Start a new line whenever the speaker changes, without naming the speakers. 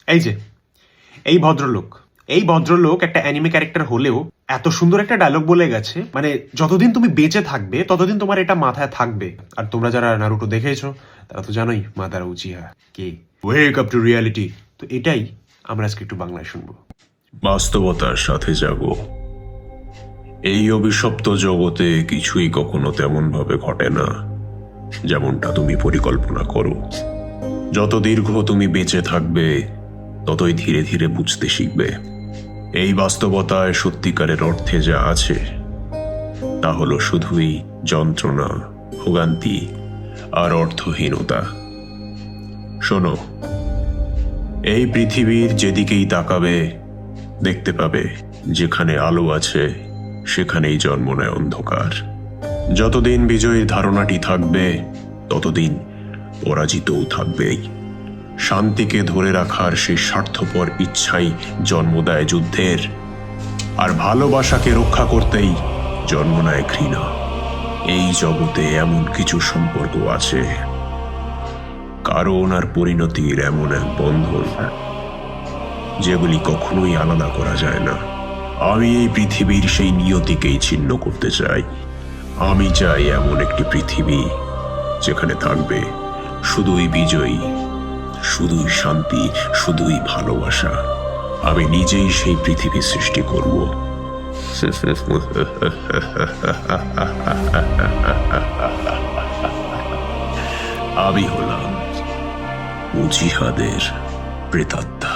এই যে এই ভদ্রলোক একটা অ্যানিমে ক্যারেক্টার হলেও এত সুন্দর একটা ডায়লগ বলে গেছে, মানে যতদিন তুমি বেঁচে থাকবে ততদিন তোমার এটা মাথায় থাকবে। আর তোমরা যারা নারুটো দেখেছো তারা তো জানোই Madara Uchiha K. Wake up to reality. তো এটাই আমরা আজকে একটু বাংলায় শুনবো।
বাস্তবতার সাথে জাগো। এই অভিশপ্ত জগতে কিছুই কখনো তেমন ভাবে ঘটে না যেমনটা তুমি পরিকল্পনা করো। যত দীর্ঘ তুমি বেঁচে থাকবে ততই ধীরে ধীরে বুঝতে শিখবে এই বাস্তবতায় সত্যিকারের অর্থে যা আছে তা হলো শুধুই যন্ত্রণা, ভোগান্তি আর অর্থহীনতা। শোনো, এই পৃথিবীর যেদিকেই তাকাবে দেখতে পাবে যেখানে আলো আছে সেখানেই জন্ম নেয় অন্ধকার। যতদিন বিজয়ীর ধারণাটি থাকবে ততদিন পরাজিতও থাকবেই। শান্তিকে ধরে রাখার সেই স্বার্থপর ইচ্ছাই জন্ম দেয় যুদ্ধের, আর ভালোবাসাকে রক্ষা করতেই জন্ম নেয় ঘৃণা। এই জগতে এমন কিছু সম্পর্ক আছে, কারণ আর পরিণতির এমন এক বন্ধন যেগুলি কখনোই আলাদা করা যায় না। আমি এই পৃথিবীর সেই নিয়তিকেই ছিন্ন করতে চাই। আমি চাই এমন একটি পৃথিবী যেখানে থাকবে শুধুই বিজয়ী, শুধুই শান্তি, শুধুই ভালোবাসা। আমি নিজেই সেই পৃথিবী সৃষ্টি করব। আমি হলাম উজিহাদের প্রেতাত্মা।